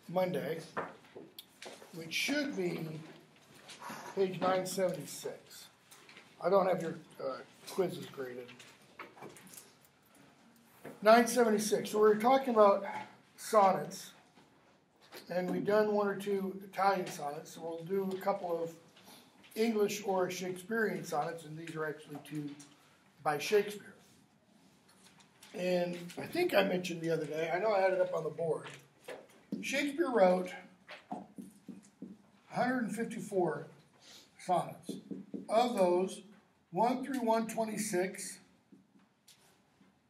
Monday, which should be page 976. I don't have your quizzes graded. 976. So we're talking about sonnets, and we've done one or two Italian sonnets, so we'll do a couple of English or Shakespearean sonnets, and these are actually two by Shakespeare. And I think I mentioned the other day, I know I had it up on the board, Shakespeare wrote 154 sonnets. Of those, 1 through 126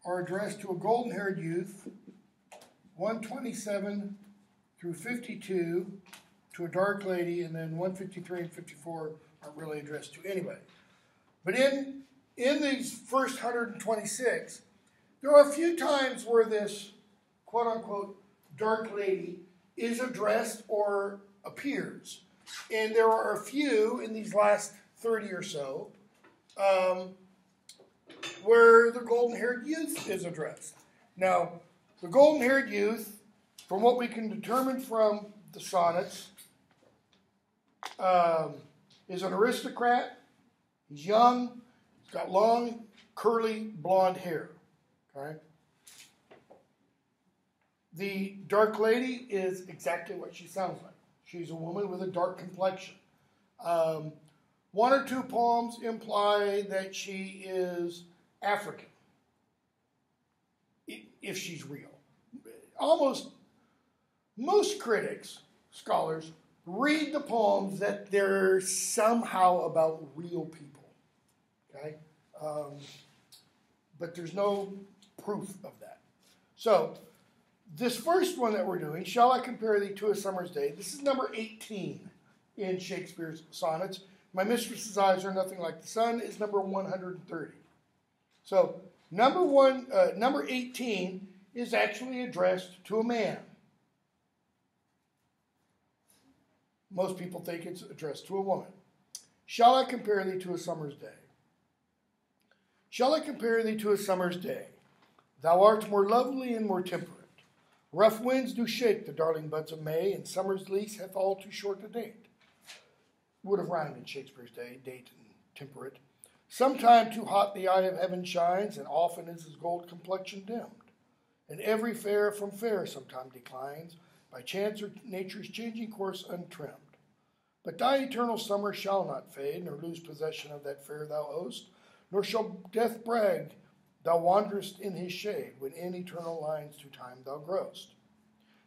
are addressed to a golden-haired youth, 127 through 52 to a dark lady, and then 153 and 54 aren't really addressed to anybody. But in these first 126, there are a few times where this quote-unquote dark lady is addressed or appears. And there are a few in these last 30 or so where the golden-haired youth is addressed. Now, the golden-haired youth, from what we can determine from the sonnets, is an aristocrat. He's young. He's got long, curly, blonde hair. Okay? The dark lady is exactly what she sounds like. She's a woman with a dark complexion. One or two poems imply that she is African, if she's real. Most critics, scholars, read the poems that they're somehow about real people. Okay? But there's no proof of that. So, this first one that we're doing, Shall I Compare Thee to a Summer's Day, this is number 18 in Shakespeare's sonnets. My Mistress's Eyes Are Nothing Like the Sun is number 130. So, number 18 is actually addressed to a man. Most people think it's addressed to a woman. Shall I compare thee to a summer's day? Shall I compare thee to a summer's day? Thou art more lovely and more temperate. Rough winds do shake the darling buds of May, and summer's lease hath all too short a date. Would have rhymed in Shakespeare's day, date and temperate. Sometime too hot the eye of heaven shines, and often is his gold complexion dimmed. And every fair from fair sometime declines, by chance or nature's changing course untrimmed. But thy eternal summer shall not fade, nor lose possession of that fair thou owest, nor shall death brag thou wanderest in his shade, when in eternal lines to time thou growest.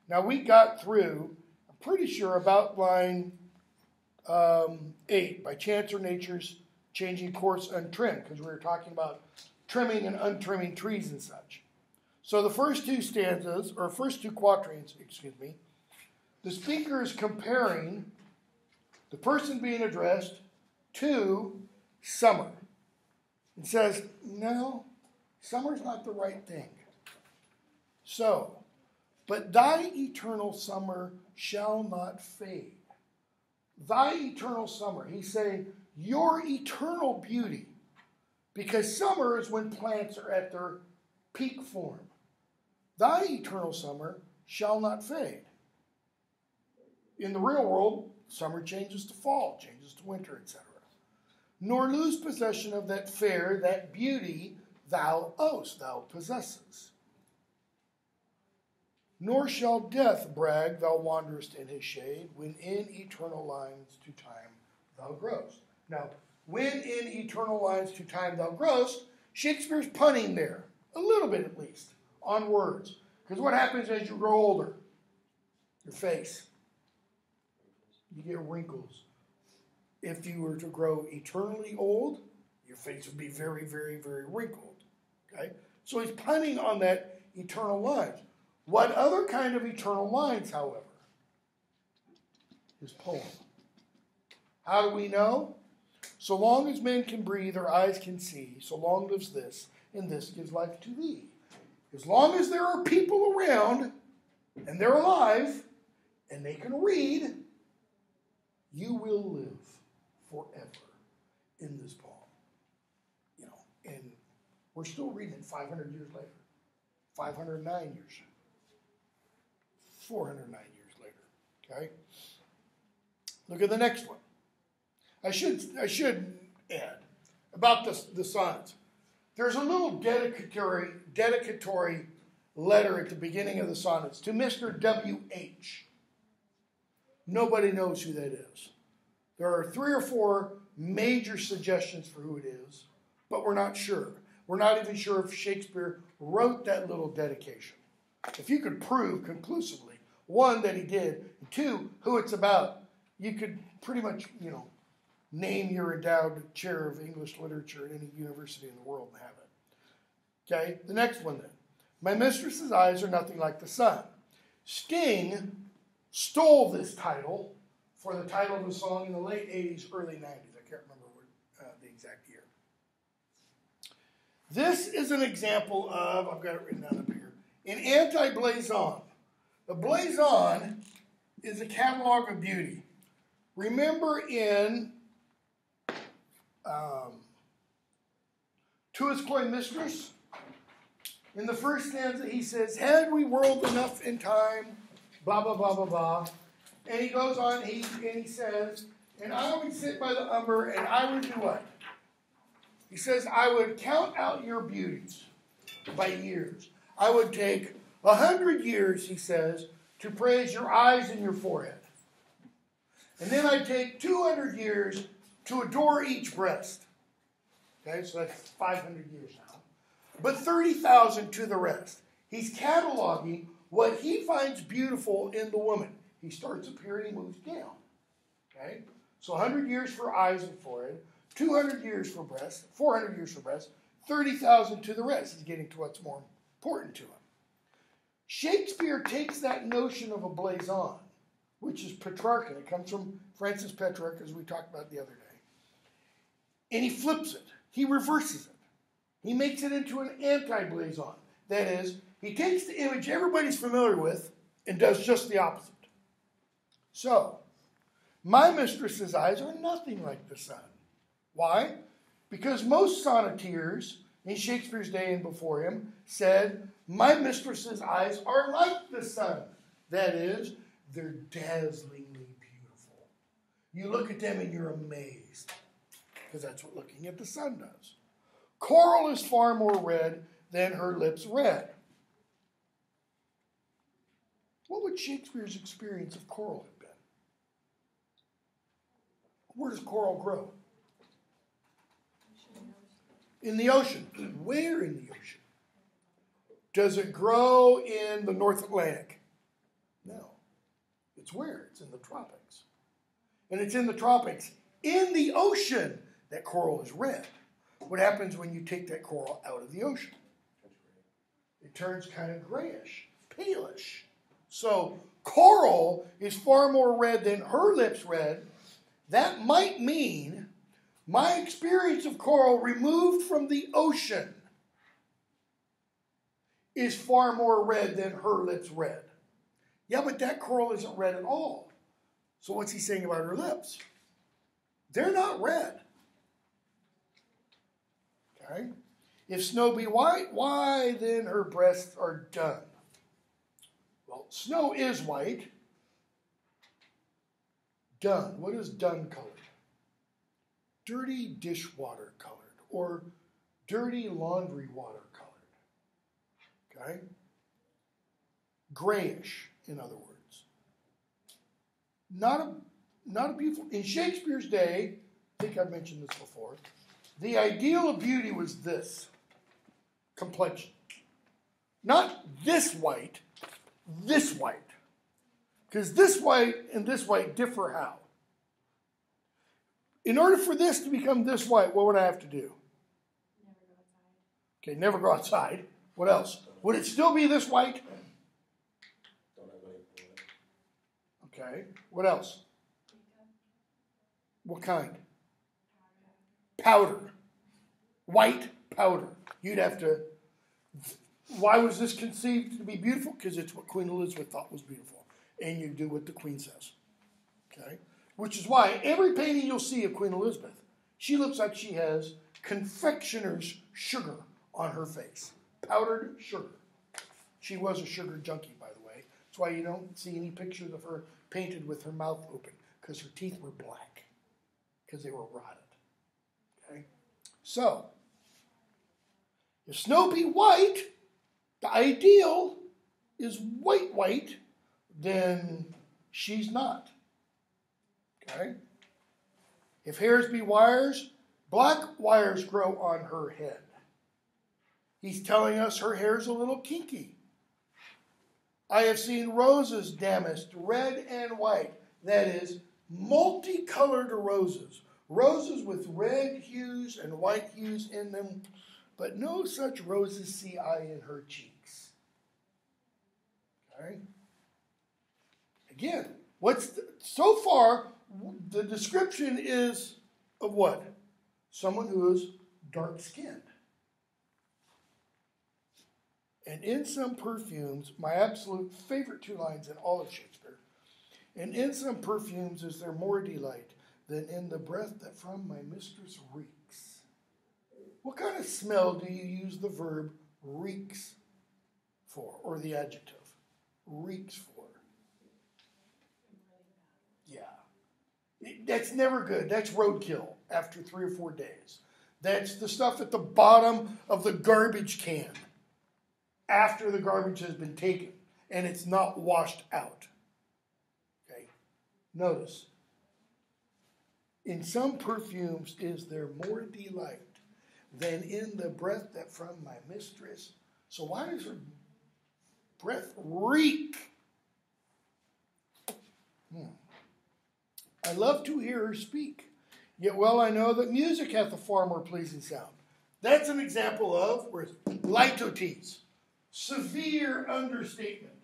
Now we got through, I'm pretty sure, about line 8, by chance or nature's changing course untrimmed, because we were talking about trimming and untrimming trees and such. So the first two stanzas, or first two quatrains, the speaker is comparing the person being addressed to summer. And says, no, summer's not the right thing. So, but thy eternal summer shall not fade. Thy eternal summer. He's saying, your eternal beauty. Because summer is when plants are at their peak form. Thy eternal summer shall not fade. In the real world, summer changes to fall, changes to winter, etc. Nor lose possession of that fair, that beauty thou owest, thou possesses. Nor shall death brag thou wanderest in his shade, when in eternal lines to time thou growest. Now, when in eternal lines to time thou growest, Shakespeare's punning there, a little bit at least, on words. Because what happens as you grow older? Your face. You get wrinkles. If you were to grow eternally old, your face would be very, very, very wrinkled. Okay? So he's punning on that eternal lines. What other kind of eternal lines, however? His poem. How do we know? So long as men can breathe or eyes can see, so long lives this, and this gives life to thee. As long as there are people around, and they're alive, and they can read, you will live forever in this poem. You know, and we're still reading it 500 years later, 509 years. 409 years later. Okay? Look at the next one. I should add about the sonnets. There's a little dedicatory letter at the beginning of the sonnets to Mr. W.H. Nobody knows who that is. There are 3 or 4 major suggestions for who it is, but we're not sure. We're not even sure if Shakespeare wrote that little dedication. If you could prove conclusively, 1, that he did, and 2, who it's about, you could pretty much, name your endowed chair of English literature at any university in the world and have it. Okay, the next one then. My mistress's eyes are nothing like the sun. Sting stole this title for the title of the song in the late 80s, early 90s. I can't remember the exact year. This is an example of, I've got it written down up here, an anti-blazon. The blazon is a catalog of beauty. Remember in To His Coy Mistress, in the first stanza he says, had we whirled enough in time, blah, blah, blah, blah, blah. And he goes on, and he says, and I would sit by the umber, and I would do what? He says, I would count out your beauties by years. I would take 100 years, he says, to praise your eyes and your forehead. And then I'd take 200 years to adore each breast. Okay, so that's 500 years now. But 30,000 to the rest. He's cataloging what he finds beautiful in the woman. He starts up here and he moves down. Okay, so 100 years for eyes and forehead, 200 years for breast, 400 years for breast, 30,000 to the rest. He's getting to what's more important to him. Shakespeare takes that notion of a blazon, which is Petrarchan. It comes from Francis Petrarch, as we talked about the other day. And he flips it. He reverses it. He makes it into an anti-blazon. That is, he takes the image everybody's familiar with and does just the opposite. So, my mistress's eyes are nothing like the sun. Why? Because most sonneteers in Shakespeare's day and before him said, my mistress's eyes are like the sun. That is, they're dazzlingly beautiful. You look at them and you're amazed, because that's what looking at the sun does. Coral is far more red than her lips red. What would Shakespeare's experience of coral have been? Where does coral grow? In the ocean. Where in the ocean? Does it grow in the North Atlantic? No. It's where? It's in the tropics. And it's in the tropics, in the ocean, that coral is red. What happens when you take that coral out of the ocean? It turns kind of grayish, palish. So coral is far more red than her lips red. That might mean my experience of coral removed from the ocean is far more red than her lips red. Yeah, but that coral isn't red at all. So what's he saying about her lips? They're not red. Okay? If snow be white, why then her breasts are dun? Well, snow is white. Dun. What is dun colored? Dirty dishwater colored, or dirty laundry water colored. Okay? Grayish, in other words. Not a beautiful. In Shakespeare's day, I think I've mentioned this before, the ideal of beauty was this complexion. Not this white, this white. Because this white and this white differ how? In order for this to become this white, what would I have to do? Never go outside. Okay, never go outside. What else? Would it still be this white? Okay, what else? What kind? Powder. White powder. You'd have to... Why was this conceived to be beautiful? Because it's what Queen Elizabeth thought was beautiful. And you do what the Queen says. Okay? Which is why every painting you'll see of Queen Elizabeth, she looks like she has confectioner's sugar on her face. Powdered sugar. She was a sugar junkie, by the way. That's why you don't see any pictures of her painted with her mouth open, because her teeth were black, because they were rotted. Okay? So, if Snow be white, the ideal is white, then she's not. Okay? If hairs be wires, black wires grow on her head. He's telling us her hair's a little kinky. I have seen roses damasked red and white. That is, multicolored roses. Roses with red hues and white hues in them, but no such roses see I in her cheeks. Okay? Again, so far, the description is of what? Someone who is dark-skinned. And in some perfumes, my absolute favorite two lines in all of Shakespeare, and in some perfumes is there more delight than in the breath that from my mistress reeks. What kind of smell do you use the verb reeks for, or the adjective reeks for? Yeah. That's never good. That's roadkill after 3 or 4 days. That's the stuff at the bottom of the garbage can after the garbage has been taken and it's not washed out. Okay. Notice, in some perfumes is there more delight than in the breath that from my mistress. So why does her breath reek? I love to hear her speak, yet well I know that music hath a far more pleasing sound. That's an example of litotes, severe understatement.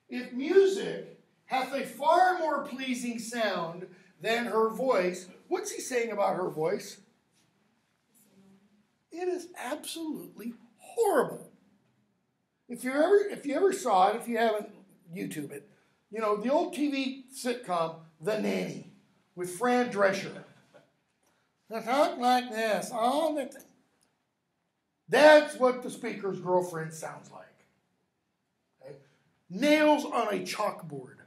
If music hath a far more pleasing sound than her voice, what's he saying about her voice? It is absolutely horrible. If you ever saw it, if you haven't, YouTube it. You know, the old TV sitcom, The Nanny, with Fran Drescher. They talk like this. That's what the speaker's girlfriend sounds like. Okay? Nails on a chalkboard.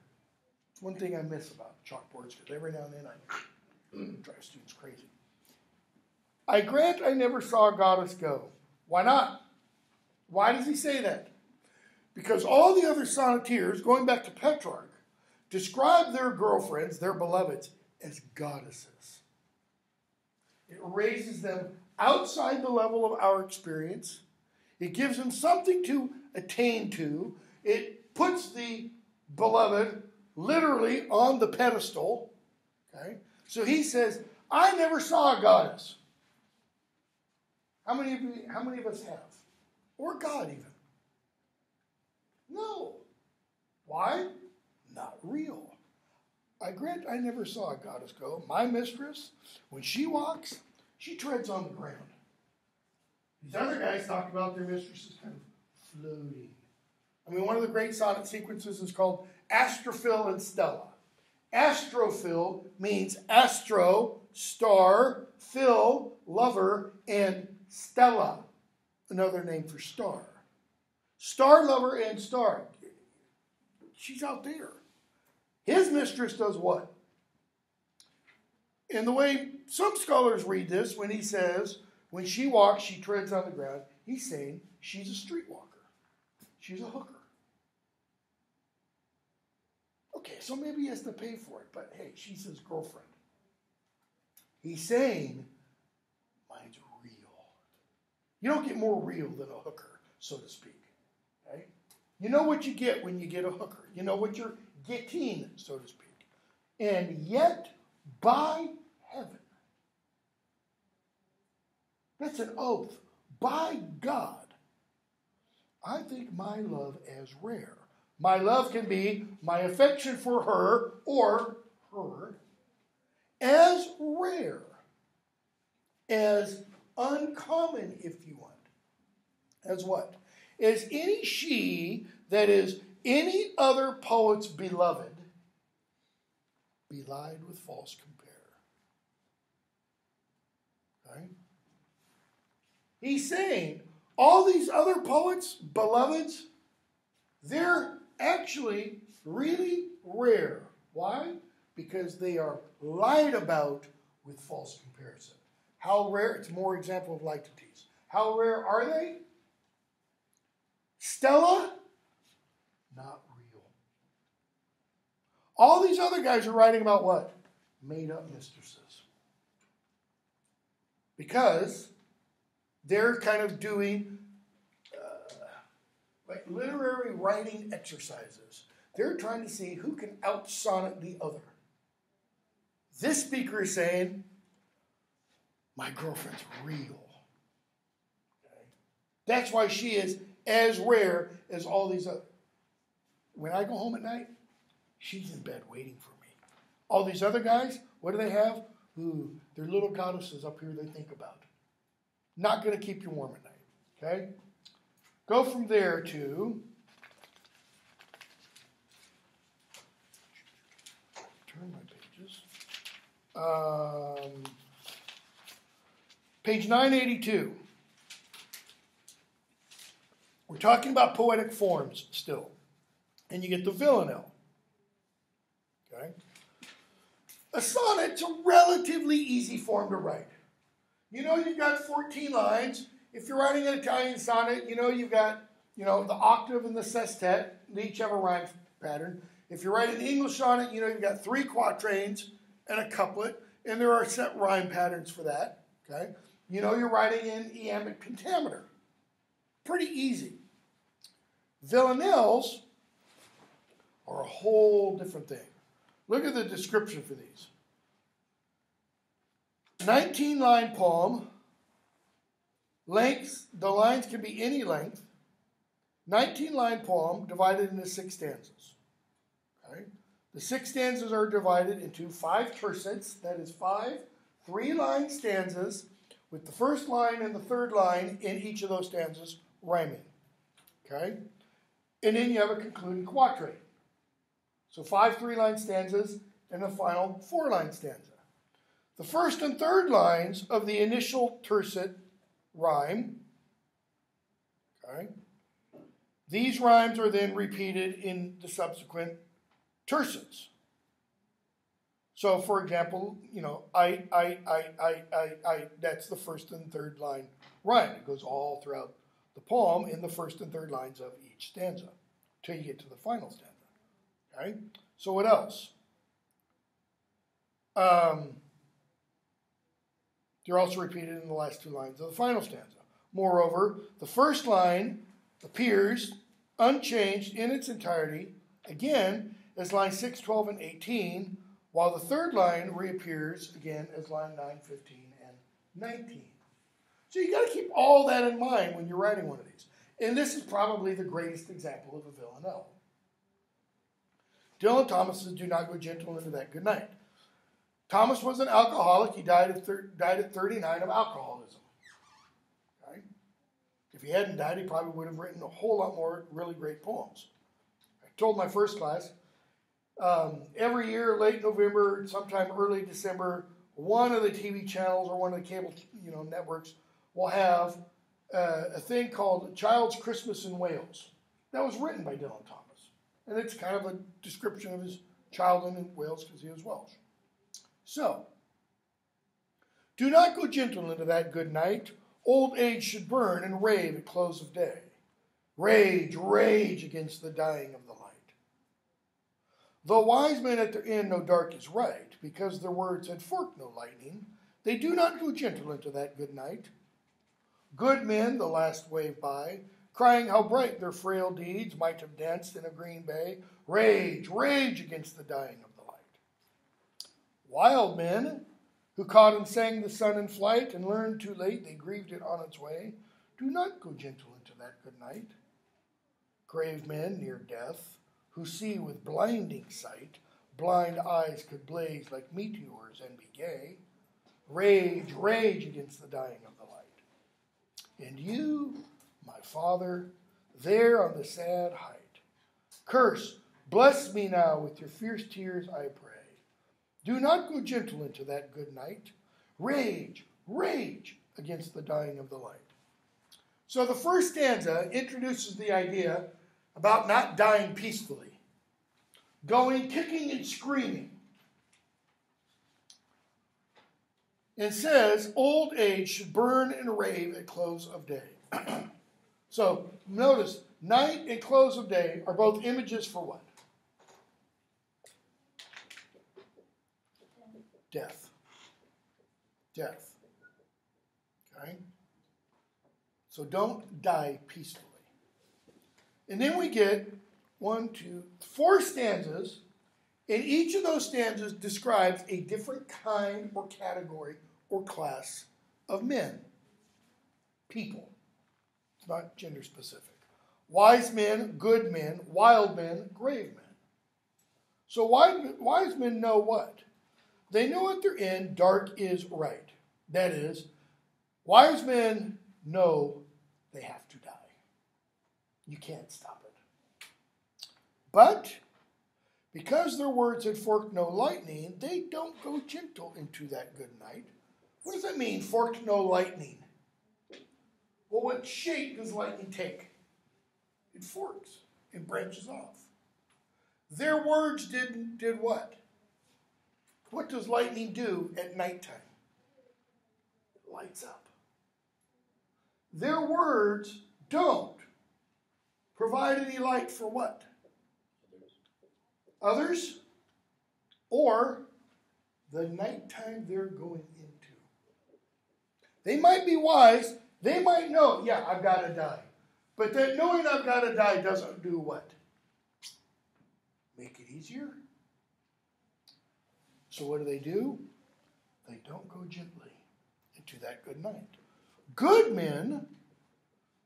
It's one thing I miss about chalkboards, because every now and then I drive students crazy. I grant I never saw a goddess go. Why not? Why does he say that? Because all the other sonneteers, going back to Petrarch, describe their girlfriends, their beloveds, as goddesses. It raises them outside the level of our experience. It gives them something to attain to. It puts the beloved literally on the pedestal. Okay? So he says, I never saw a goddess. How many of us have? Or God even? No. Why? Not real. I grant I never saw a goddess go. My mistress, when she walks, she treads on the ground. These other guys talk about their mistresses kind of floating. I mean, one of the great sonnet sequences is called Astrophil and Stella. Astrophil means astro, star, phil, lover, and Stella, another name for star. Star lover and star. She's out there. His mistress does what? And the way some scholars read this, when he says, when she walks, she treads on the ground, he's saying she's a streetwalker. She's a hooker. Okay, so maybe he has to pay for it, but hey, she's his girlfriend. He's saying, mine's real. You don't get more real than a hooker, so to speak. Okay? You know what you get when you get a hooker. You know what you're getting, so to speak. And yet, by heaven, that's an oath, by God, I think my love as rare. My love can be my affection for her, or her, as rare, as uncommon, if you want. As what? As any she that is any other poet's beloved, belied with false compare. Okay? He's saying all these other poets' beloveds, they're actually really rare. Why? Because they are lied about with false comparison. How rare? It's more example of lightities. How rare are they? Stella? Not real. All these other guys are writing about what? Made up mistresses. Because they're kind of doing like literary writing exercises. They're trying to see who can out-sonnet the other. This speaker is saying, my girlfriend's real. Okay? That's why she is as rare as all these other. When I go home at night, she's in bed waiting for me. All these other guys, what do they have? Ooh, they're little goddesses up here they think about. Not going to keep you warm at night. Okay? Go from there to turn my pages. Page 982. We're talking about poetic forms still. And you get the villanelle. Okay? A sonnet's a relatively easy form to write. You know you've got 14 lines. If you're writing an Italian sonnet, you know you've got, the octave and the sestet. They each have a rhyme pattern. If you're writing an English sonnet, you know you've got 3 quatrains and a couplet, and there are set rhyme patterns for that. Okay? You know you're writing in iambic pentameter. Pretty easy. Villanelles are a whole different thing. Look at the description for these. 19-line poem. Lengths, the lines can be any length. 19-line poem divided into 6 stanzas. Okay? The 6 stanzas are divided into 5 tercets, that is 5 3-line stanzas, with the first line and the third line in each of those stanzas rhyming. Okay? And then you have a concluding quatrain. So 5 3-line stanzas and the final 4-line stanza. The first and third lines of the initial tercet rhyme. Okay? These rhymes are then repeated in the subsequent tercets. So, for example, I, that's the first and third line rhyme. It goes all throughout the poem in the first and third lines of each stanza until you get to the final stanza. Okay? So what else? They're also repeated in the last 2 lines of the final stanza. Moreover, the first line appears unchanged in its entirety, again, as line 6, 12, and 18, while the third line reappears again as line 9, 15, and 19. So you got to keep all that in mind when you're writing one of these. And this is probably the greatest example of a villanelle. Dylan Thomas's Do Not Go Gentle Into That Good Night. Thomas was an alcoholic. He died at 39 of alcoholism. Okay? If he hadn't died, he probably would have written a whole lot more really great poems. I told my first class, every year, late November, sometime early December, one of the TV channels or one of the cable networks will have a thing called Child's Christmas in Wales. That was written by Dylan Thomas. And it's kind of a description of his childhood in Wales because he was Welsh. So, do not go gentle into that good night. Old age should burn and rave at close of day. Rage, rage against the dying of the light. Though wise men at their end know dark is right, because their words had forked no lightning, they do not go gentle into that good night. Good men the last wave by, crying how bright their frail deeds might have danced in a green bay. Rage, rage against the dying of the light. Wild men, who caught and sang the sun in flight and learned too late they grieved it on its way, do not go gentle into that good night. Grave men near death, who see with blinding sight, blind eyes could blaze like meteors and be gay. Rage, rage against the dying of the light. And you, my father, there on the sad height, curse, bless me now with your fierce tears, I pray. Do not go gentle into that good night. Rage, rage against the dying of the light. So the first stanza introduces the idea about not dying peacefully, going kicking and screaming. It says old age should burn and rave at close of day. So notice, night and close of day are both images for what? Death. Death. Okay? So don't die peacefully. And then we get 4 stanzas, and each of those stanzas describes a different kind or category or class of men. People. It's not gender specific. Wise men, good men, wild men, grave men. So wise men know what? They know at their end, dark is right. That is, wise men know they have to die. You can't stop it. But because their words had forked no lightning, they don't go gentle into that good night. What does that mean, forked no lightning? Well, what shape does lightning take? It forks and branches off. Their words did what? What does lightning do at nighttime? It lights up. Their words don't provide any light for what? Others? Or the nighttime they're going into. They might be wise. They might know, yeah, I've got to die. But that knowing I've got to die doesn't do what? Make it easier. So what do? They don't go gently into that good night. Good men,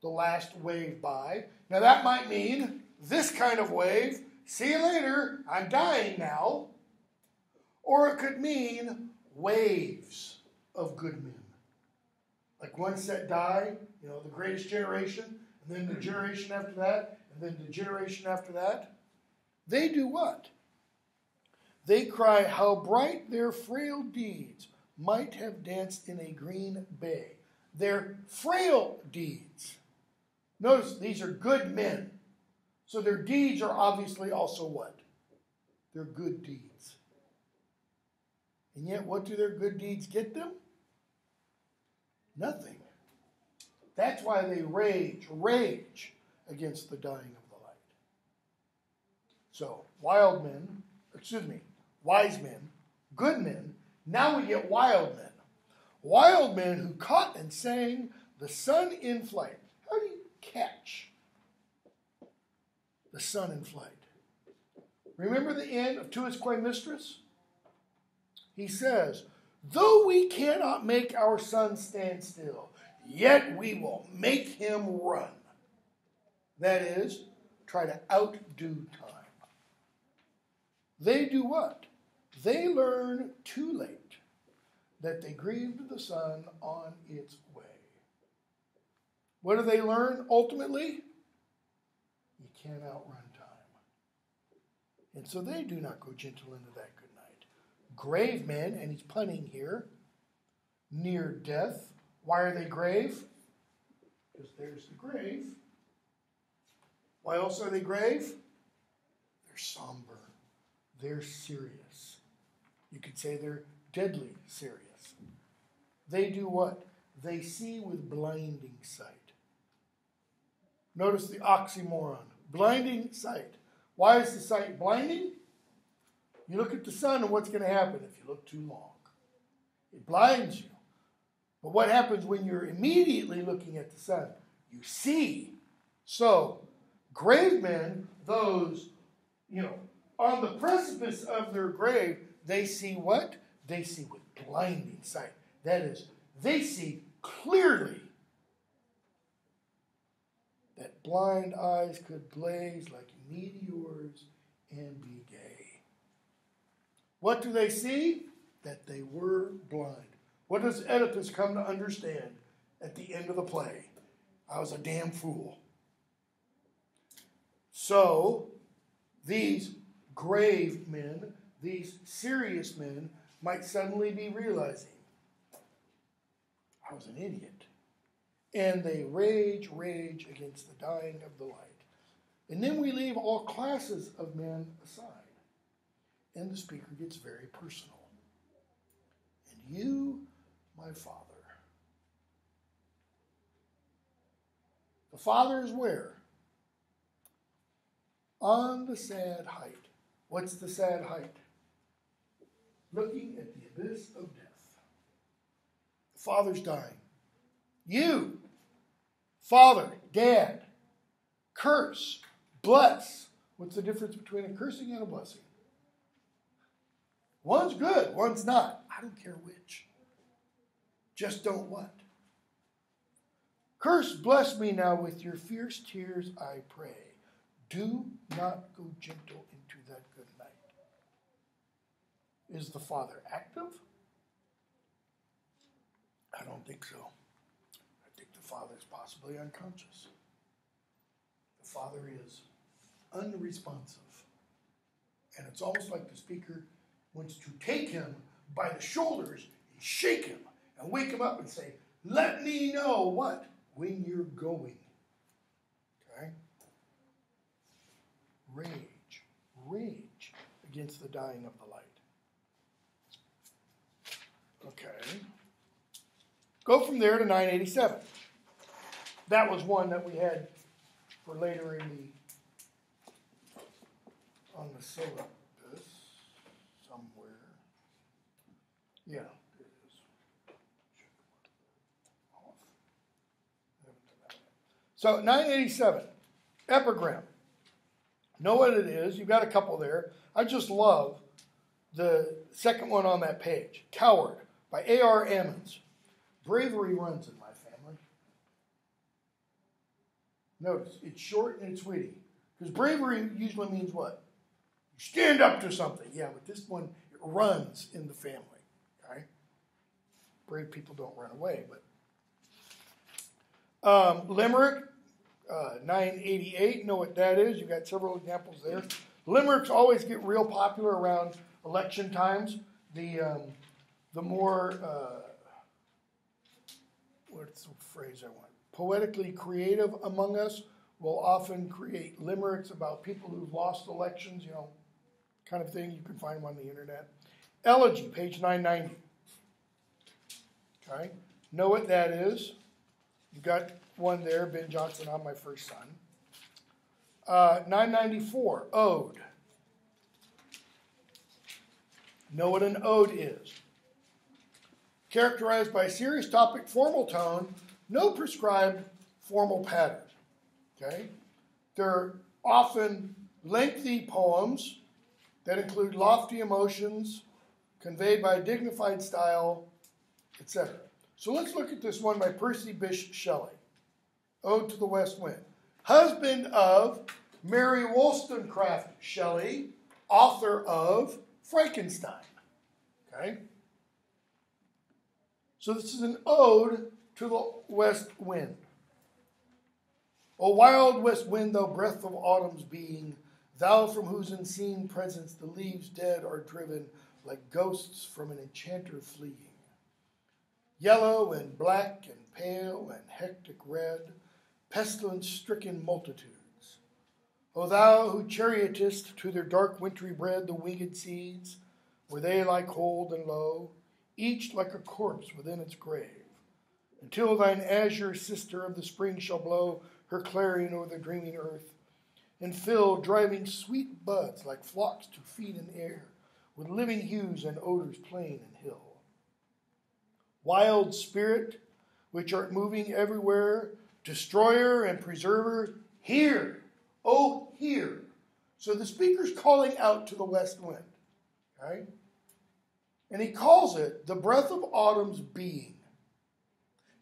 the last wave by. Now that might mean this kind of wave. See you later. I'm dying now. Or it could mean waves of good men. Like ones that die, the greatest generation, and then the generation after that, and then the generation after that. They do what? They cry, how bright their frail deeds might have danced in a green bay. Their frail deeds. Notice these are good men. So their deeds are obviously also what? They're good deeds. And yet what do their good deeds get them? Nothing. That's why they rage against the dying of the light. So, wise men, good men, now we get wild men. Wild men who caught and sang the sun in flight. How do you catch the sun in flight? Remember the end of To His Quae Mistress? He says, though we cannot make our sun stand still, yet we will make him run. That is, try to outdo time. They do what? They learn too late that they grieved the sun on its way. What do they learn ultimately? You can't outrun time. And so they do not go gentle into that good night. Grave men, and he's punning here, near death. Why are they grave? Because there's the grave. Why else are they grave? They're somber. They're serious. You could say they're deadly serious. They do what? They see with blinding sight. Notice the oxymoron. Blinding sight. Why is the sight blinding? You look at the sun and what's going to happen if you look too long? It blinds you. But what happens when you're immediately looking at the sun? You see. So, grave men, those, on the precipice of their grave, they see what? They see with blinding sight. That is, they see clearly that blind eyes could blaze like meteors and be gay. What do they see? That they were blind. What does Oedipus come to understand at the end of the play? I was a damn fool. So, these grave men, these serious men, might suddenly be realizing, I was an idiot. And they rage against the dying of the light. And then we leave all classes of men aside. And the speaker gets very personal. And you, my Father. The Father is where? On the sad height. What's the sad height? Looking at the abyss of death. The Father's dying. You, Father, Dad, curse, bless. What's the difference between a cursing and a blessing? One's good, one's not. I don't care which. Just don't what? Curse, bless me now with your fierce tears, I pray. Do not go gentle into that good night. Is the Father active? I don't think so. I think the Father is possibly unconscious. The Father is unresponsive. And it's almost like the speaker wants to take him by the shoulders and shake him and wake him up and say, let me know what? When you're going. Okay? Rage against the dying of the light. Okay. Go from there to 987. That was one that we had for later on the syllabus somewhere. Yeah, there it is. So 987, epigram. Know what it is. You've got a couple there. I just love the second one on that page. Coward by A.R. Ammons. Bravery runs in my family. Notice, it's short and it's witty. Because bravery usually means what? You stand up to something. Yeah, but this one, it runs in the family. Okay? Brave people don't run away, but Limerick, 988, know what that is. You've got several examples there. Limericks always get real popular around election times. The more, what's the phrase I want? Poetically creative among us will often create limericks about people who've lost elections, you know, kind of thing. You can find them on the internet. Elegy, page 990. Okay, know what that is. You've got one there, Ben Jonson, I'm my first son. 994, ode. Know what an ode is. Characterized by serious topic, formal tone, no prescribed formal pattern. Okay? They're often lengthy poems that include lofty emotions conveyed by a dignified style, etc. So let's look at this one by Percy Bysshe Shelley. Ode to the West Wind. Husband of Mary Wollstonecraft Shelley, author of Frankenstein. Okay? So this is an ode to the west wind. O wild west wind, thou breath of autumn's being, thou from whose unseen presence the leaves dead are driven like ghosts from an enchanter fleeing. Yellow and black and pale and hectic red, pestilence-stricken multitudes. O thou who chariotest to their dark wintry bread the winged seeds, where they lie cold and low, each like a corpse within its grave, until thine azure sister of the spring shall blow her clarion o'er the dreaming earth, and fill driving sweet buds like flocks to feed in air, with living hues and odors plain and hill. Wild spirit, which art moving everywhere, destroyer and preserver, hear, oh hear. So the speaker's calling out to the west wind, okay? And he calls it the breath of autumn's being.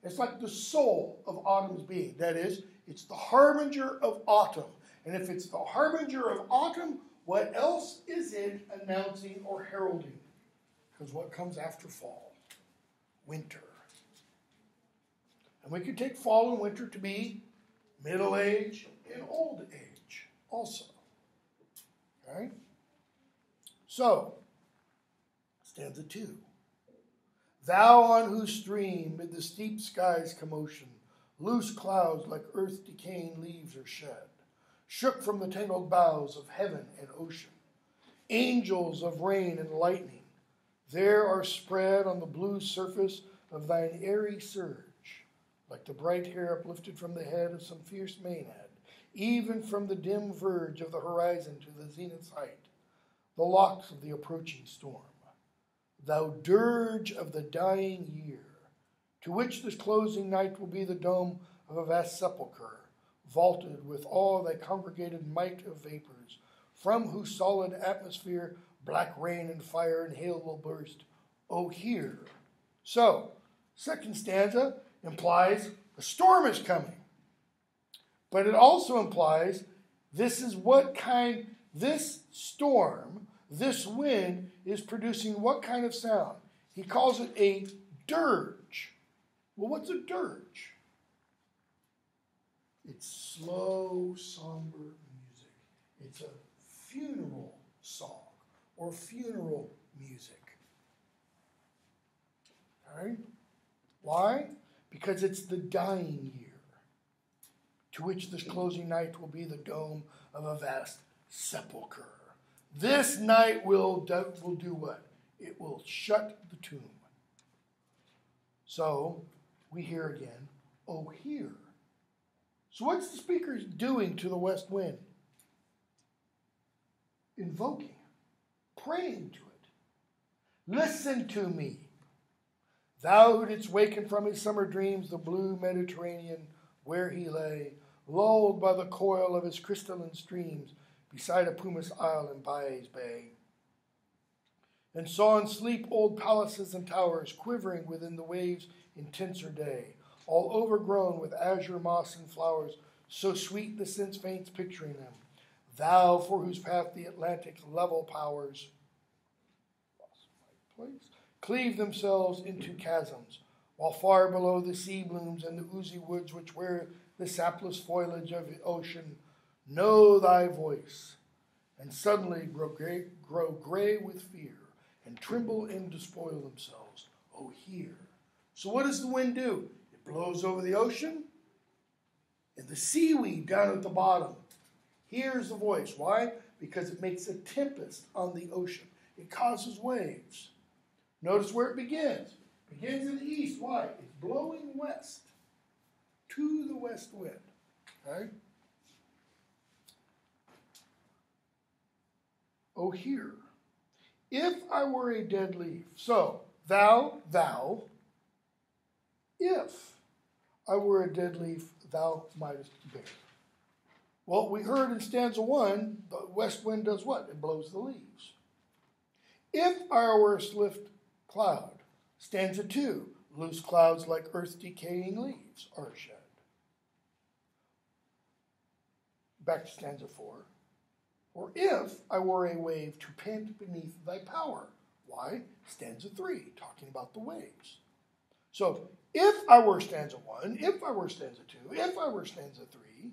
It's like the soul of autumn's being. That is, it's the harbinger of autumn. And if it's the harbinger of autumn, what else is it announcing or heralding? Because what comes after fall? Winter. And we could take fall and winter to be middle age and old age also. Okay? So, stanza 2. Thou on whose stream, mid the steep sky's commotion, loose clouds like earth decaying leaves are shed, shook from the tangled boughs of heaven and ocean. Angels of rain and lightning, there are spread on the blue surface of thine airy surge, like the bright hair uplifted from the head of some fierce Maenad, even from the dim verge of the horizon to the zenith's height, the locks of the approaching storm. Thou dirge of the dying year, to which this closing night will be the dome of a vast sepulchre, vaulted with all thy congregated might of vapors, from whose solid atmosphere black rain and fire and hail will burst. O hear. So, second stanza implies a storm is coming. But it also implies this storm, this wind is producing what kind of sound? He calls it a dirge. Well, what's a dirge? It's slow, somber music. It's a funeral song or funeral music. All right? Why? Because it's the dying year, to which this closing night will be the dome of a vast sepulchre. This night will do what? It will shut the tomb. So, we hear again, oh, hear. So what's the speaker doing to the west wind? Invoking, praying to it. Listen to me. Thou who didst waken from his summer dreams the blue Mediterranean, where he lay, lulled by the coil of his crystalline streams, beside a pumice isle in Baia's bay, and saw in sleep old palaces and towers quivering within the waves' intenser day, all overgrown with azure moss and flowers, so sweet the sense faints picturing them. Thou for whose path the Atlantic's level powers cleave themselves into chasms, while far below the sea blooms and the oozy woods which wear the sapless foliage of the ocean know thy voice, and suddenly grow gray with fear, and tremble and despoil themselves. Oh, hear. So what does the wind do? It blows over the ocean, and the seaweed down at the bottom hears the voice. Why? Because it makes a tempest on the ocean. It causes waves. Notice where it begins. It begins in the east. Why? It's blowing west to the west wind. Okay? Oh, hear. If I were a dead leaf. So, thou, if I were a dead leaf, thou mightest bear. Well, we heard in stanza 1, the west wind does what? It blows the leaves. If I were a swift cloud, stanza 2, loose clouds like earth's decaying leaves are shed. Back to stanza 4. Or if I were a wave to pant beneath thy power. Why? Stanza 3, talking about the waves. So, if I were stanza 1, if I were stanza 2, if I were stanza 3,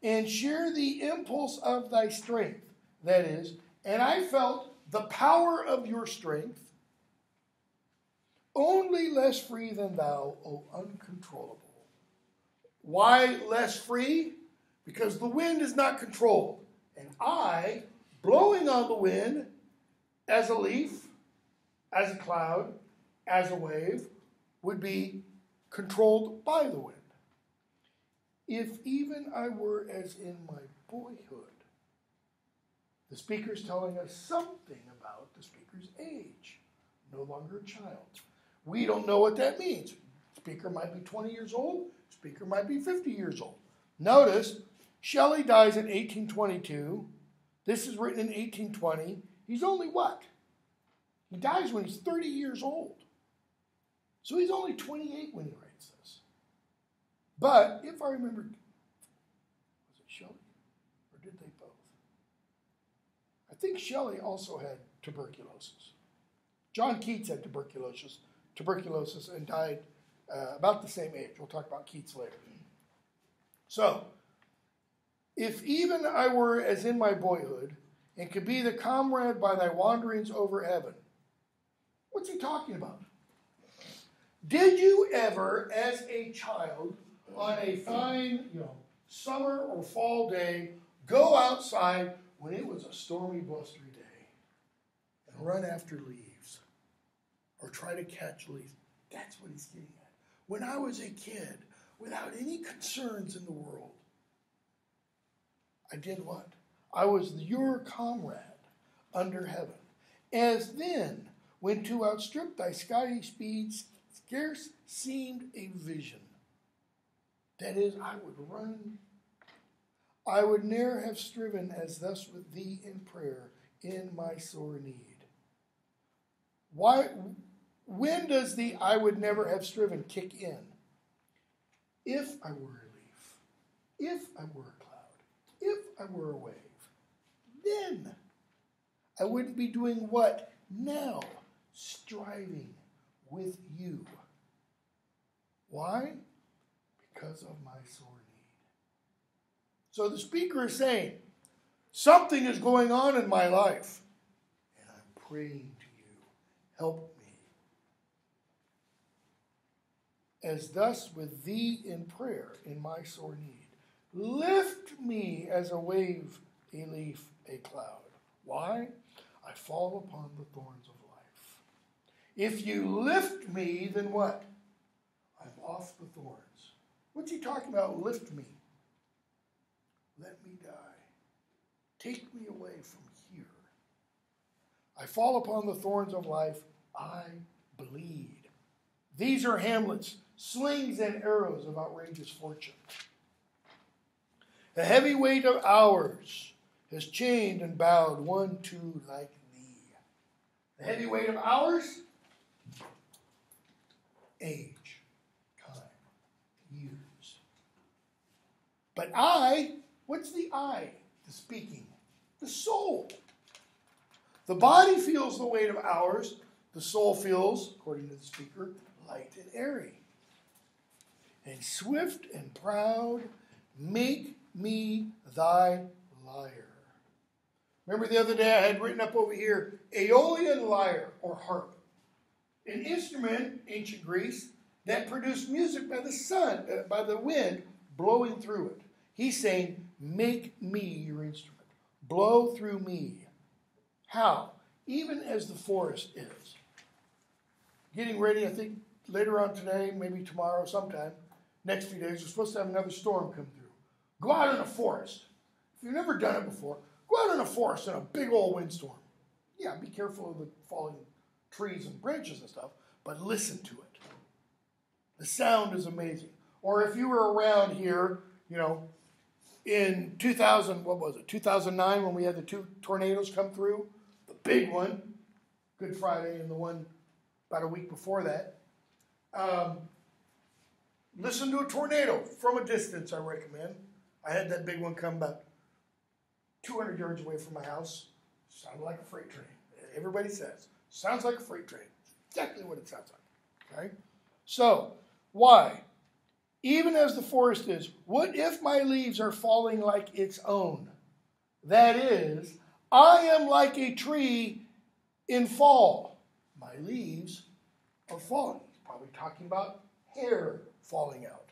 and share the impulse of thy strength, that is, and I felt the power of your strength, only less free than thou, O uncontrollable. Why less free? Because the wind is not controlled. And I, blowing on the wind, as a leaf, as a cloud, as a wave, would be controlled by the wind. If even I were as in my boyhood. The speaker's telling us something about the speaker's age. No longer a child. We don't know what that means. Speaker might be 20 years old. Speaker might be 50 years old. Notice, Shelley dies in 1822. This is written in 1820. He's only what? He dies when he's 30 years old. So he's only 28 when he writes this. But if I remember, was it Shelley? Or did they both? I think Shelley also had tuberculosis. John Keats had tuberculosis and died about the same age. We'll talk about Keats later. So, if even I were as in my boyhood, and could be the comrade by thy wanderings over heaven. What's he talking about? Did you ever, as a child, on a fine, summer or fall day, go outside when it was a stormy, blustery day and run after leaves or try to catch leaves. That's what he's getting at. When I was a kid, without any concerns in the world, I did what? I was your comrade under heaven. As then, when to outstrip thy skyey speeds scarce seemed a vision. That is, I would run. I would ne'er have striven as thus with thee in prayer in my sore need. Why? When does the I would never have striven kick in? If I were a leaf, if I were a cloud, if I were a wave, then I wouldn't be doing what? Now, striving with you. Why? Because of my sore need. So the speaker is saying, something is going on in my life, and I'm praying to you. Help me. As thus with thee in prayer in my sore need. Lift me as a wave, a leaf, a cloud. Why? I fall upon the thorns of life. If you lift me, then what? I'm off the thorns. What's he talking about? Lift me. Let me die. Take me away from here. I fall upon the thorns of life. I bleed. These are Hamlet's slings and arrows of outrageous fortune. The heavy weight of hours has chained and bowed one, two, like thee. The heavy weight of hours? Age, time, years. But I, what's the I? The speaking. The soul. The body feels the weight of hours. The soul feels, according to the speaker, light and airy. And swift and proud, make me thy lyre. Remember the other day I had written up over here, Aeolian lyre or harp. An instrument, ancient Greece, that produced music by the sun, by the wind blowing through it. He's saying, make me your instrument. Blow through me. How? Even as the forest is. Getting ready, I think, later on today, maybe tomorrow, sometime, next few days, we're supposed to have another storm come through. Go out in a forest. If you've never done it before, go out in a forest in a big old windstorm. Yeah, be careful of the falling trees and branches and stuff, but listen to it. The sound is amazing. Or if you were around here, in 2009 when we had the two tornadoes come through, the big one, Good Friday, and the one about a week before that. Listen to a tornado from a distance, I recommend. I had that big one come about 200 yards away from my house. Sounded like a freight train. Everybody says, sounds like a freight train. Exactly what it sounds like. Okay? So, why? Even as the forest is, what if my leaves are falling like its own? That is, I am like a tree in fall. My leaves are falling. He's probably talking about hair falling out.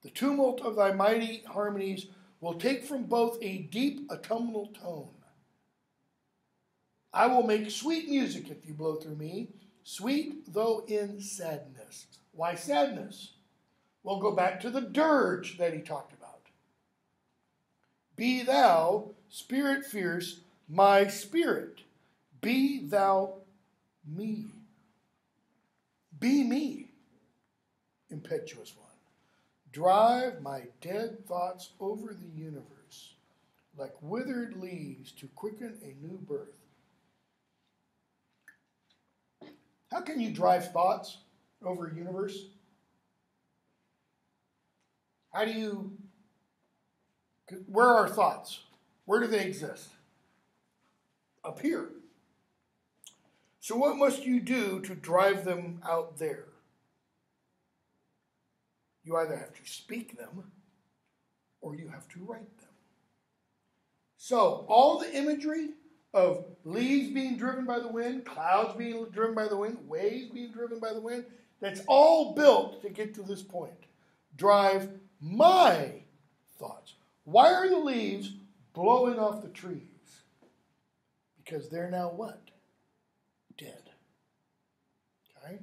The tumult of thy mighty harmonies will take from both a deep autumnal tone. I will make sweet music if you blow through me, sweet though in sadness. Why sadness? We'll go back to the dirge that he talked about. Be thou, spirit fierce, my spirit. Be thou me. Be me, impetuous one. Drive my dead thoughts over the universe, like withered leaves to quicken a new birth. How can you drive thoughts over a universe? How do you, where are thoughts? Where do they exist? Up here. So what must you do to drive them out there? You either have to speak them or you have to write them. So all the imagery of leaves being driven by the wind, clouds being driven by the wind, waves being driven by the wind, that's all built to get to this point. Drive my thoughts. Why are the leaves blowing off the trees? Because they're now what? Dead. Okay?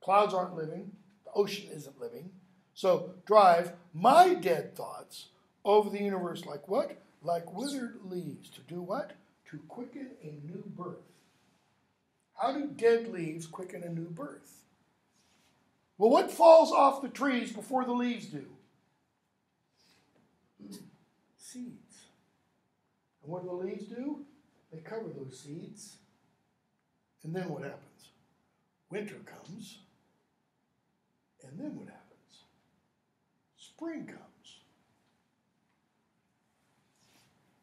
Clouds aren't living. The ocean isn't living. So drive my dead thoughts over the universe like what? Like withered leaves. To do what? To quicken a new birth. How do dead leaves quicken a new birth? Well, what falls off the trees before the leaves do? Seeds. And what do the leaves do? They cover those seeds. And then what happens? Winter comes. And then what happens? Spring comes.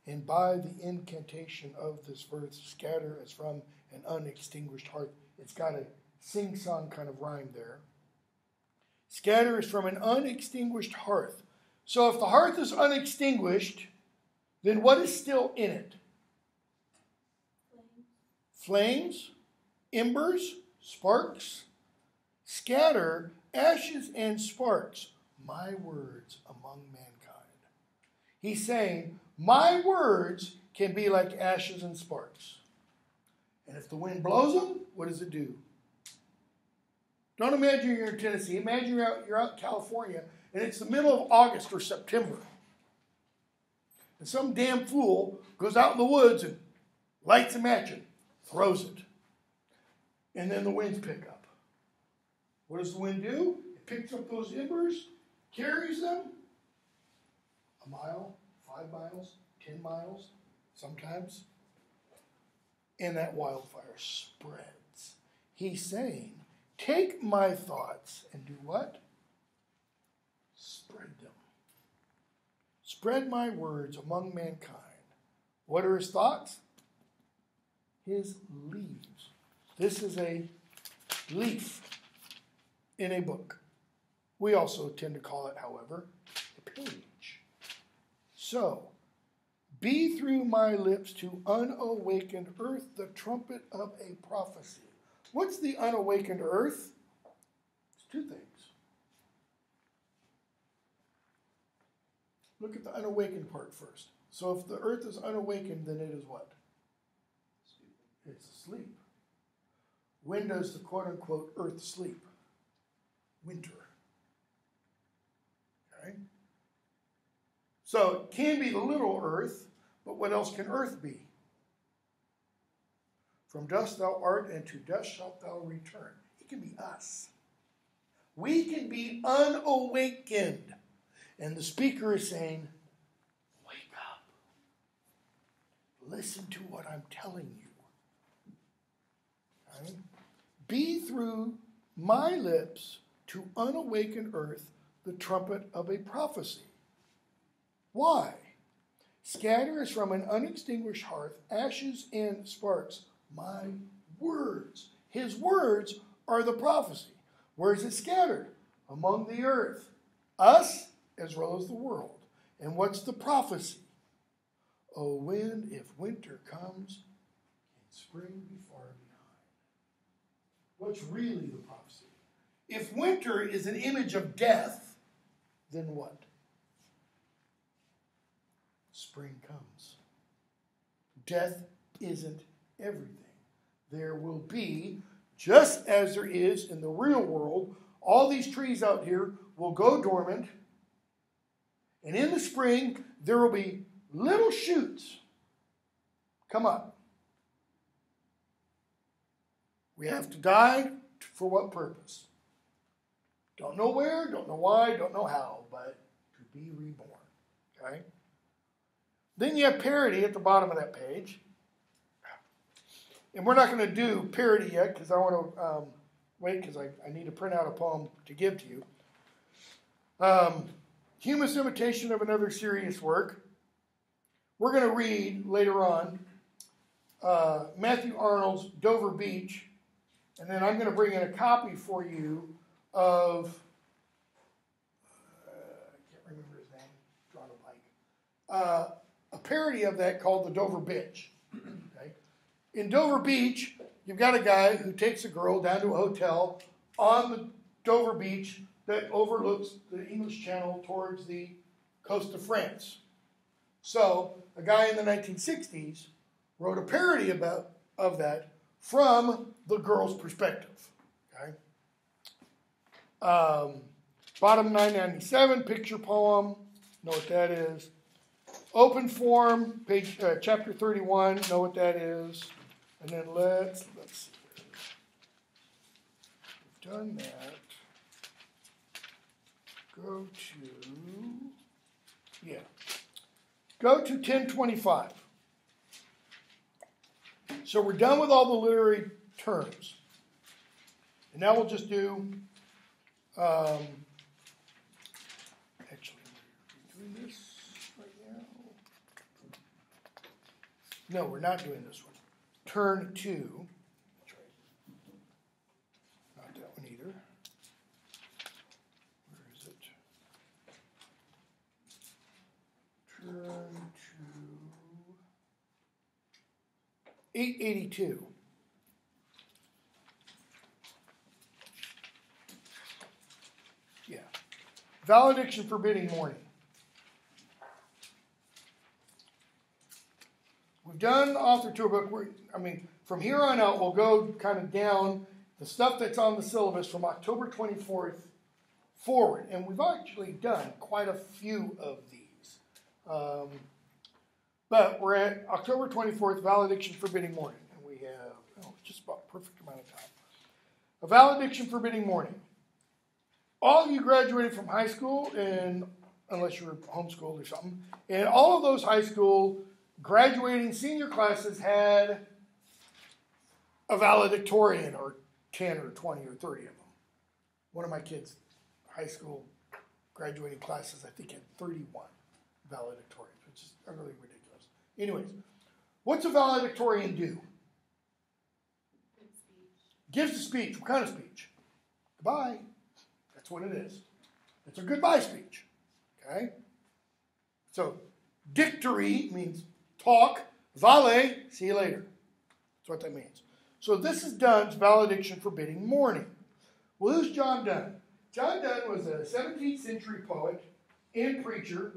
And by the incantation of this verse, scatter as from an unextinguished hearth. It's got a sing-song kind of rhyme there. Scatter is from an unextinguished hearth. So if the hearth is unextinguished, then what is still in it? Flames, embers, sparks. Scatter ashes and sparks, my words among mankind. He's saying, my words can be like ashes and sparks. And if the wind blows them, what does it do? Don't imagine you're in Tennessee. Imagine you're out in California, and it's the middle of August or September. And some damn fool goes out in the woods and lights a match and throws it. And then the winds pick up. What does the wind do? It picks up those embers, carries them a mile, 5 miles, 10 miles, sometimes. And that wildfire spreads. He's saying, take my thoughts and do what? Spread them. Spread my words among mankind. What are his thoughts? His leaves. This is a leaf in a book. We also tend to call it, however, a page. So, be through my lips to unawakened earth the trumpet of a prophecy. What's the unawakened earth? It's two things. Look at the unawakened part first. So if the earth is unawakened, then it is what? It's asleep. When does the quote-unquote earth sleep? Winter. Okay? So it can be the little earth, but what else can earth be? From dust thou art, and to dust shalt thou return. It can be us. We can be unawakened. And the speaker is saying, wake up. Listen to what I'm telling you. Okay? Be through my lips to unawaken earth the trumpet of a prophecy. Why? Scatter is from an unextinguished hearth, ashes and sparks, my words. His words are the prophecy. Where is it scattered? Among the earth. Us as well as the world. And what's the prophecy? O wind, if winter comes, can spring be far behind. What's really the prophecy? If winter is an image of death, then what? Spring comes. Death isn't everything. There will be, just as there is in the real world, all these trees out here will go dormant. And in the spring, there will be little shoots come up. We have to die for what purpose? Don't know where, don't know why, don't know how, but to be reborn. Okay? Then you have parody at the bottom of that page. And we're not going to do parody yet because I want to wait because I need to print out a poem to give to you. Humorous imitation of another serious work. We're going to read later on Matthew Arnold's Dover Beach, and then I'm going to bring in a copy for you of, I can't remember his name, drawn a blank, a parody of that called the Dover Bitch. Okay? In Dover Beach, you've got a guy who takes a girl down to a hotel on the Dover Beach that overlooks the English Channel towards the coast of France. So a guy in the 1960s wrote a parody of that from the girl's perspective. Okay. Bottom 997, picture poem. Know what that is. Open form, page chapter 31. Know what that is. And then let's see. We've done that. Go to 1025. So we're done with all the literary terms. And now we'll just do, actually, we're doing this right now. No, we're not doing this one. Turn 2. That's right. Not that one either. Where is it? Turn to 882. Yeah. Valediction forbidding mourning. We've done author tour book. From here on out, we'll go kind of down the stuff that's on the syllabus from October 24th forward. And we've actually done quite a few of these. But we're at October 24th, valediction forbidding mourning. And we have, just about perfect amount of time. A valediction forbidding mourning. All of you graduated from high school, and unless you were homeschooled or something, and all of those high school graduating senior classes had a valedictorian, or 10 or 20 or 30 of them. One of my kids' high school graduating classes, I think, had 31 valedictorians, which is utterly ridiculous. Anyways, what's a valedictorian do? Gives a speech. What kind of speech? Goodbye. That's what it is. It's a goodbye speech. Okay? So, dictory means talk. Vale, see you later. That's what that means. So this is Donne's valediction forbidding mourning. Well, who's John Donne? John Donne was a 17th century poet and preacher.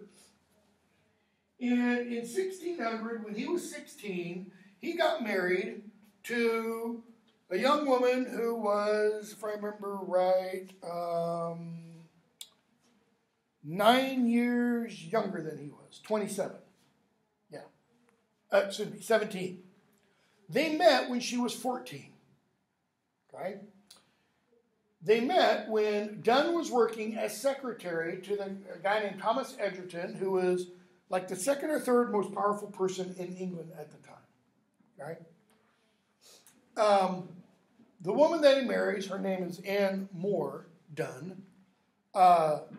And in 1600, when he was 16, he got married to a young woman who was, if I remember right, 9 years younger than he was, 27. Yeah. 17. They met when she was 14. Okay? They met when Donne was working as secretary to a guy named Thomas Egerton, who was like the second or third most powerful person in England at the time. Okay? The woman that he marries, her name is Anne Moore Donne.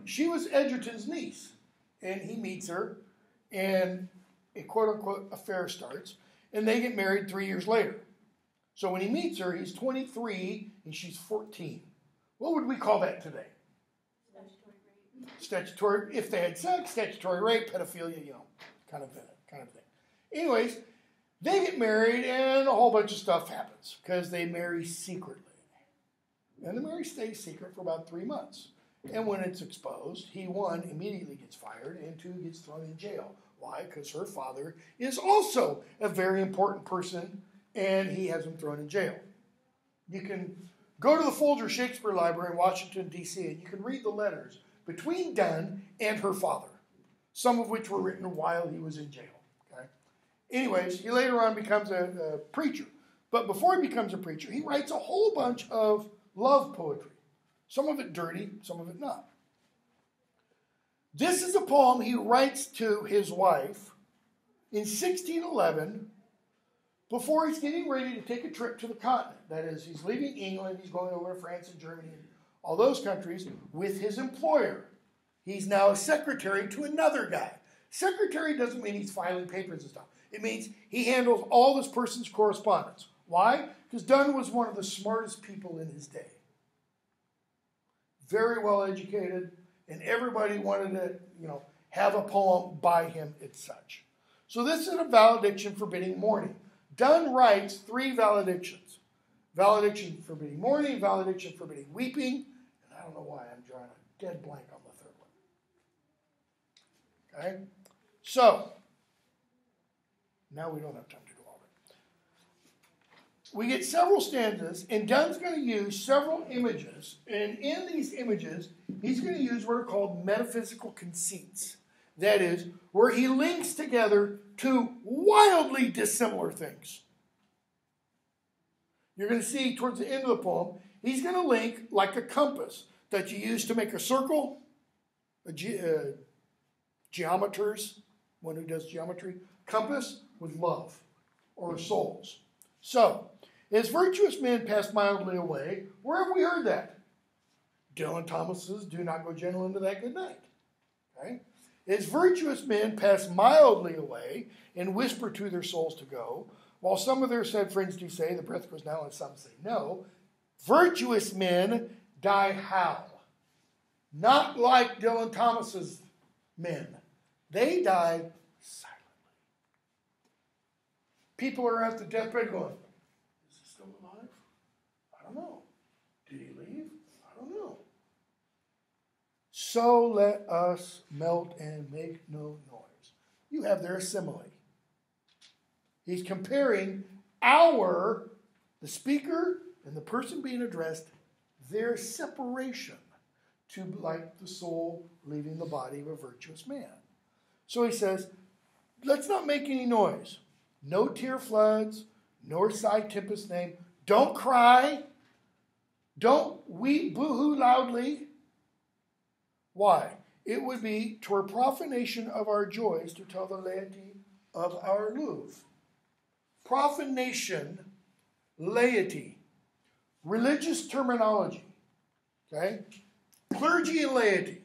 She was Egerton's niece, and he meets her, and a quote-unquote affair starts, and they get married 3 years later. So when he meets her, he's 23, and she's 14. What would we call that today? Statutory, if they had sex, statutory rape, pedophilia, kind of thing. Anyways, they get married, and a whole bunch of stuff happens, because they marry secretly. And the marriage stays secret for about 3 months. And when it's exposed, he, 1, immediately gets fired, and 2, gets thrown in jail. Why? Because her father is also a very important person, and he has him thrown in jail. You can go to the Folger Shakespeare Library in Washington, D.C., and you can read the letters between Donne and her father, some of which were written while he was in jail. Okay? Anyways, he later on becomes a preacher. But before he becomes a preacher, he writes a whole bunch of love poetry. Some of it dirty, some of it not. This is a poem he writes to his wife in 1611 before he's getting ready to take a trip to the continent. That is, he's leaving England, he's going over to France and Germany and all those countries with his employer. He's now a secretary to another guy. Secretary doesn't mean he's filing papers and stuff. It means he handles all this person's correspondence. Why? Because Donne was one of the smartest people in his day. Very well educated, and everybody wanted to, have a poem by him as such. So this is a valediction forbidding mourning. Donne writes 3 valedictions. Valediction forbidding mourning, valediction forbidding weeping, and I don't know why I'm drawing a dead blank on the third one. Okay? So, Now we don't have time to do all that. We get several stanzas, and Dunn's going to use several images. And in these images, he's going to use what are called metaphysical conceits. That is, where he links together two wildly dissimilar things. You're going to see towards the end of the poem, he's going to link like a compass that you use to make a circle, geometers, one who does geometry, compass with love or souls. So, as virtuous men pass mildly away, where have we heard that? Dylan Thomas's Do Not Go Gentle Into That Good Night. Okay? As virtuous men pass mildly away and whisper to their souls to go, while some of their said friends do say, the breath goes now and some say no, virtuous men die how? Not like Dylan Thomas's men. They die silently. People are at the deathbed going, is he still alive? I don't know. Did he leave? I don't know. So let us melt and make no noise. You have their simile. He's comparing the speaker and the person being addressed, their separation to like the soul leaving the body of a virtuous man. So he says, let's not make any noise. No tear floods, nor sigh tempest name. Don't cry. Don't weep boo-hoo loudly. Why? It would be twere profanation of our joys to tell the laity of our Louvre. Profanation, laity, religious terminology. Okay? Clergy and laity.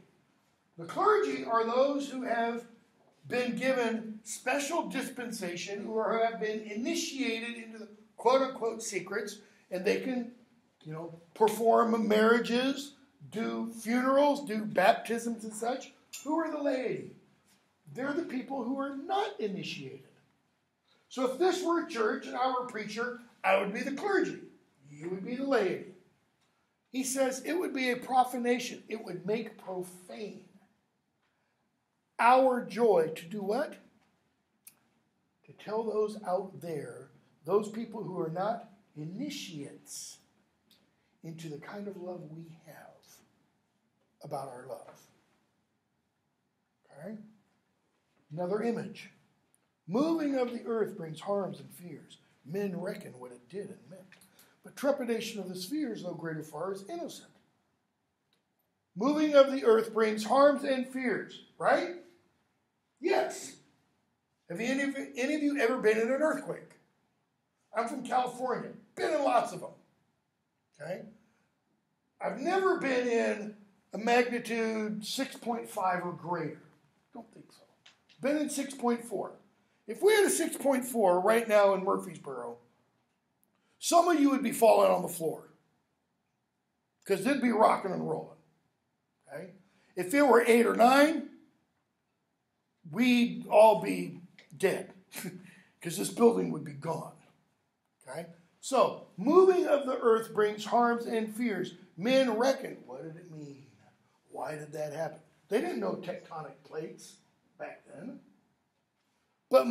The clergy are those who have been given special dispensation, who have been initiated into the quote-unquote secrets, and they can, perform marriages, do funerals, do baptisms and such. Who are the laity? They're the people who are not initiated. So if this were a church and I were a preacher, I would be the clergy. You would be the laity. He says it would be a profanation. It would make profane our joy to do what? To tell those out there, those people who are not initiates into the kind of love we have about our love. Okay? Another image. Moving of the earth brings harms and fears. Men reckon what it did and meant. But trepidation of the spheres, though greater far, is innocent. Moving of the earth brings harms and fears, right? Yes. Have any of you ever been in an earthquake? I'm from California. Been in lots of them. Okay? I've never been in a magnitude 6.5 or greater. Don't think so. Been in 6.4. If we had a 6.4 right now in Murfreesboro, some of you would be falling on the floor because it'd be rocking and rolling. Okay? If it were 8 or 9, we'd all be dead because this building would be gone. Okay? So, moving of the earth brings harms and fears. Men reckon, what did it mean? Why did that happen? They didn't know tectonic plates back then. But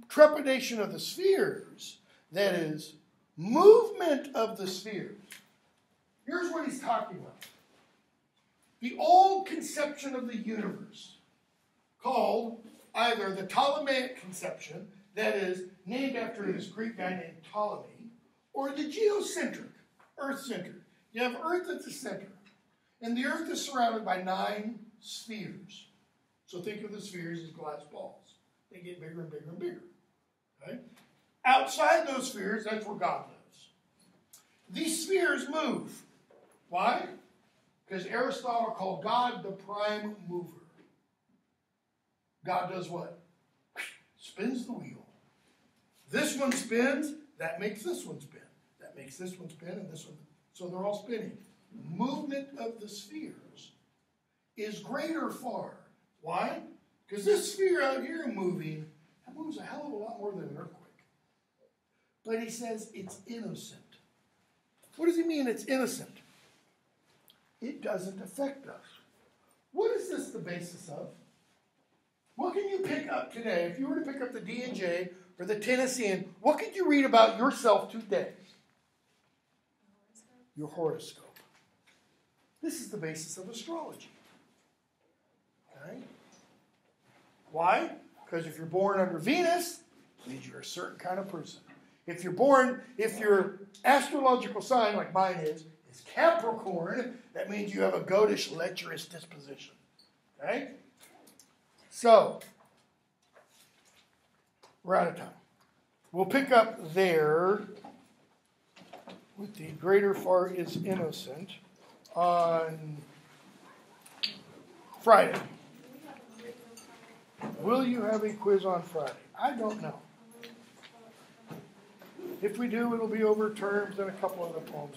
trepidation of the spheres, that is, movement of the spheres. Here's what he's talking about. The old conception of the universe, called either the Ptolemaic conception, that is, named after this Greek guy named Ptolemy, or the geocentric, earth-centered. You have Earth at the center, and the Earth is surrounded by 9 spheres. So think of the spheres as glass balls. They get bigger and bigger and bigger. Okay? Outside those spheres, that's where God lives. These spheres move. Why? Because Aristotle called God the prime mover. God does what? Spins the wheel. This one spins, that makes this one spin. That makes this one spin, and this one. So they're all spinning. Movement of the spheres is greater far. Why? Because this sphere out here moving, that moves a hell of a lot more than an earthquake. But he says it's innocent. What does he mean it's innocent? It doesn't affect us. What is this the basis of? What can you pick up today? If you were to pick up the D&J or the Tennessean, what could you read about yourself today? Your horoscope. This is the basis of astrology. Okay? Why? Because if you're born under Venus, it means you're a certain kind of person. If your astrological sign, like mine is Capricorn, that means you have a goatish, lecherous disposition. Okay? So, we're out of time. We'll pick up there with the greater far is innocent on Friday. Will you have a quiz on Friday? I don't know. If we do, it'll be over terms and a couple other poems.